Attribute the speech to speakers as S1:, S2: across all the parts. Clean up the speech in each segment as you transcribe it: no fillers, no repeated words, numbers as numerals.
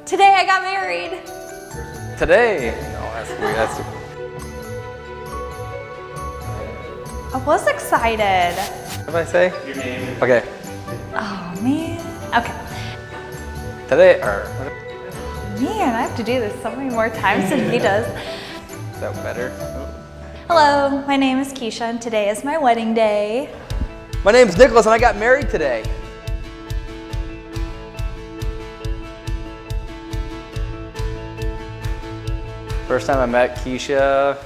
S1: Today I got married.
S2: Today? No, that's weird. That's...
S1: I was excited.
S2: What did I say? Your name. Okay.
S1: Oh man. Okay.
S2: Today, or...
S1: Man, I have to do this so many more times than he does.
S2: Is that better?
S1: Hello, my name is Keshia and today is my wedding day.
S2: My name's Nicholas and I got married today. First time I met Keshia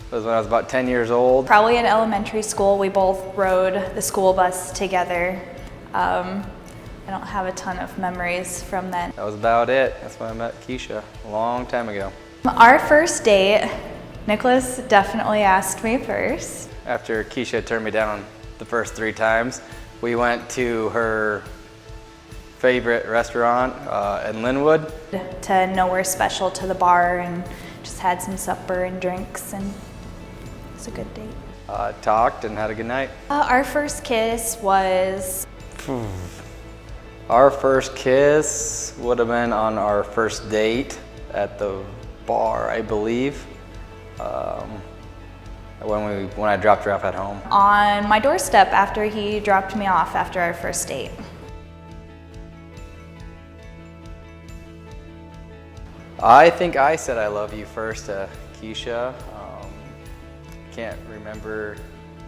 S2: was when I was about 10 years old.
S1: Probably in elementary school, we both rode the school bus together. I don't have a ton of memories from then.
S2: That was about it. That's when I met Keshia a long time ago.
S1: Our first date, Nicholas definitely asked me first.
S2: After Keshia turned me down the first 3 times, we went to her favorite restaurant in Linwood.
S1: To Nowhere Special, to the bar, and just had some supper and drinks, and it was a good date.
S2: Talked and had a good night.
S1: Our first kiss was...
S2: Our first kiss would have been on our first date at the bar, I believe. When I dropped her off at home.
S1: On my doorstep after he dropped me off after our first date.
S2: I think I said I love you first to Keshia. Can't remember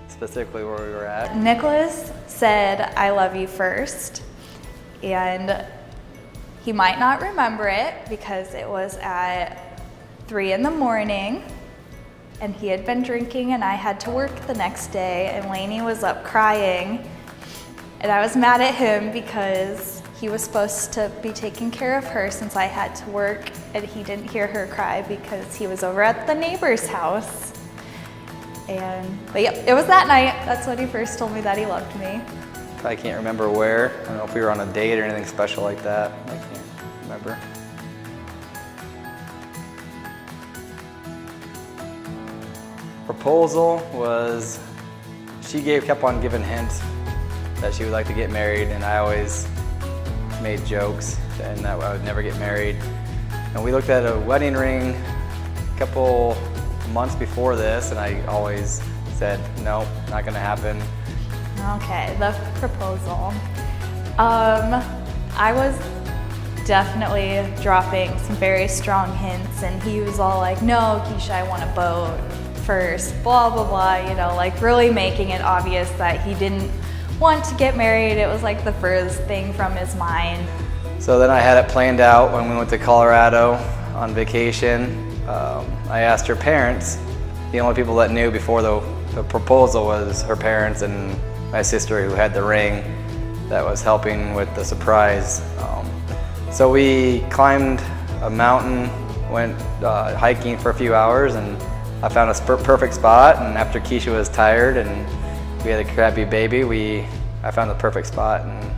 S2: specifically where we were at.
S1: Nicholas said I love you first, and he might not remember it because it was at 3 in the morning. And he had been drinking and I had to work the next day, and Lainey was up crying. And I was mad at him because he was supposed to be taking care of her since I had to work, and he didn't hear her cry because he was over at the neighbor's house. But yep, it was that night. That's when he first told me that he loved me.
S2: I can't remember where. I don't know if we were on a date or anything special like that. I can't remember. Proposal was, she kept on giving hints that she would like to get married, and I always made jokes and that I would never get married. And we looked at a wedding ring a couple months before this, and I always said, nope, not gonna happen.
S1: Okay, the proposal. I was definitely dropping some very strong hints, and he was all like, no, Keshia, I want a boat first, blah, blah, blah, you know, like really making it obvious that he didn't want to get married. It was like the furthest thing from his mind.
S2: So then I had it planned out when we went to Colorado on vacation. I asked her parents. The only people that knew before the proposal was her parents and my sister, who had the ring that was helping with the surprise. So we climbed a mountain, went hiking for a few hours, and I found a perfect spot. And after Keshia was tired and we had a crappy baby, I found the perfect spot, and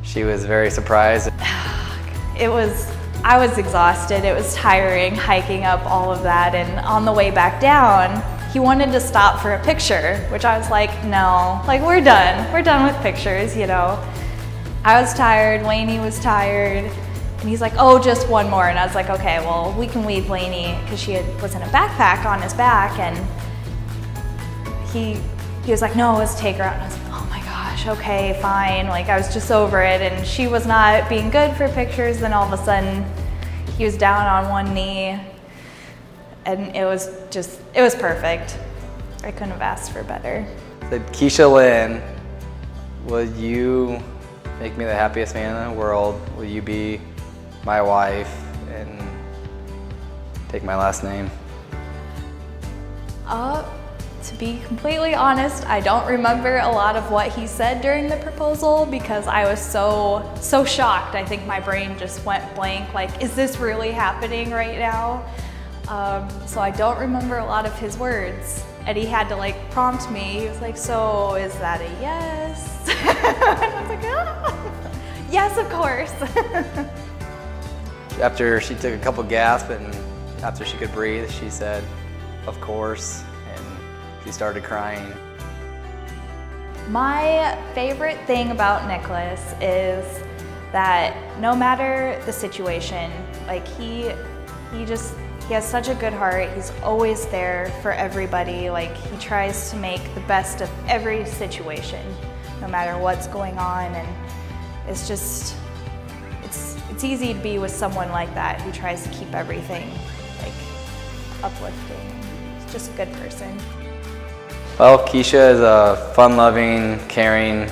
S2: she was very surprised.
S1: I was exhausted. It was tiring hiking up all of that, and on the way back down, he wanted to stop for a picture, which I was like, no, like we're done with pictures, you know. I was tired, Lainey was tired, and he's like, oh, just one more. And I was like, okay, well, we can leave Lainey, because she was in a backpack on his back, and he was like, no, let's take her out. And I was like, oh my gosh, okay, fine. Like, I was just over it, and she was not being good for pictures. Then all of a sudden, he was down on one knee, and it was perfect. I couldn't have asked for better.
S2: Said, Keshia Lynn, will you make me the happiest man in the world? Will you be my wife and take my last name?
S1: To be completely honest, I don't remember a lot of what he said during the proposal because I was so shocked. I think my brain just went blank, like, is this really happening right now? So I don't remember a lot of his words. And he had to like prompt me. He was like, so is that a yes? And I was like, oh, yes, of course.
S2: After she took a couple gasps and after she could breathe, she said, of course. She started crying.
S1: My favorite thing about Nicholas is that no matter the situation, like he has such a good heart. He's always there for everybody. Like he tries to make the best of every situation, no matter what's going on. And it's just, it's easy to be with someone like that who tries to keep everything like uplifting. He's just a good person.
S2: Well, Keshia is a fun-loving, caring,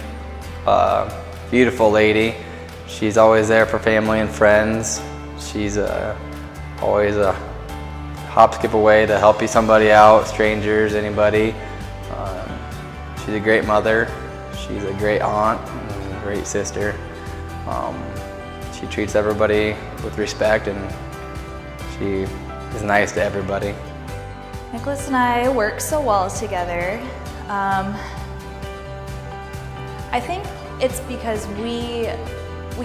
S2: beautiful lady. She's always there for family and friends. She's always a hop, skip away to help somebody out, strangers, anybody. She's a great mother. She's a great aunt and a great sister. She treats everybody with respect, and she is nice to everybody.
S1: Nicholas and I work so well together. I think it's because we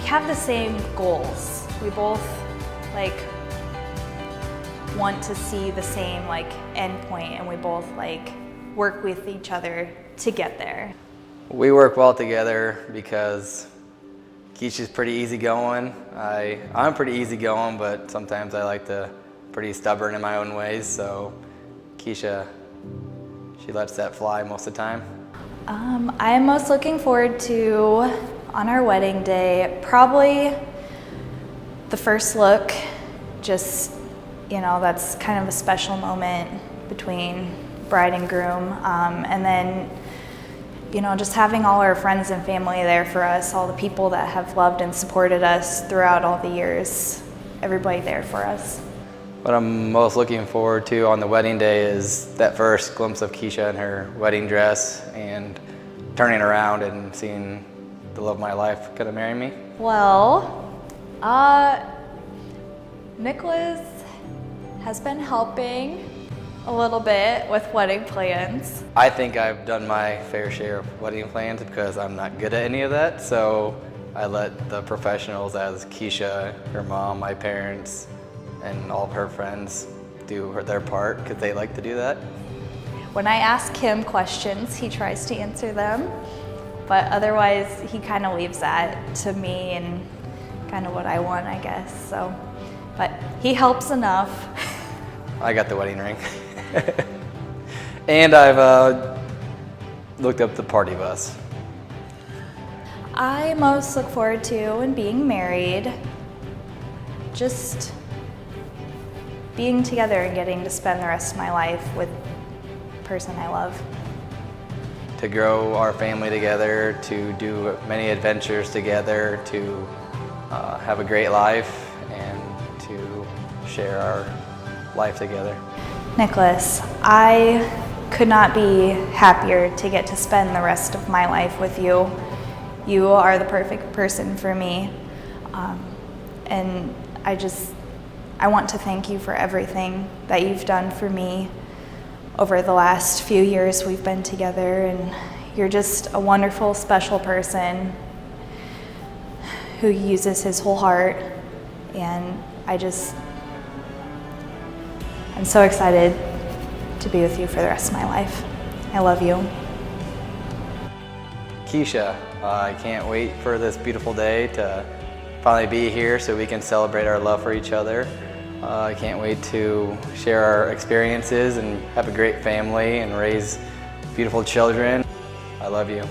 S1: have the same goals. We both like want to see the same like end point, and we both like work with each other to get there.
S2: We work well together because Keshia's pretty easygoing. I'm pretty easygoing, but sometimes I like to pretty stubborn in my own ways. So Keshia, she lets that fly most of the time.
S1: I am most looking forward to, on our wedding day, probably the first look. Just, you know, that's kind of a special moment between bride and groom. And then, you know, just having all our friends and family there for us, all the people that have loved and supported us throughout all the years, everybody there for us.
S2: What I'm most looking forward to on the wedding day is that first glimpse of Keshia in her wedding dress and turning around and seeing the love of my life gonna marry me.
S1: Well, Nicholas has been helping a little bit with wedding plans.
S2: I think I've done my fair share of wedding plans because I'm not good at any of that, so I let the professionals, as Keshia, her mom, my parents, and all of her friends do their part because they like to do that.
S1: When I ask him questions, he tries to answer them, but otherwise he kind of leaves that to me and kind of what I want, I guess. So, but he helps enough.
S2: I got the wedding ring. And I've looked up the party bus.
S1: I most look forward to in being married, just being together and getting to spend the rest of my life with the person I love.
S2: To grow our family together, to do many adventures together, to have a great life, and to share our life together.
S1: Nicholas, I could not be happier to get to spend the rest of my life with you. You are the perfect person for me. And I want to thank you for everything that you've done for me over the last few years we've been together. And you're just a wonderful, special person who uses his whole heart. And I'm so excited to be with you for the rest of my life. I love you.
S2: Keshia, I can't wait for this beautiful day to finally be here so we can celebrate our love for each other. I can't wait to share our experiences and have a great family and raise beautiful children. I love you.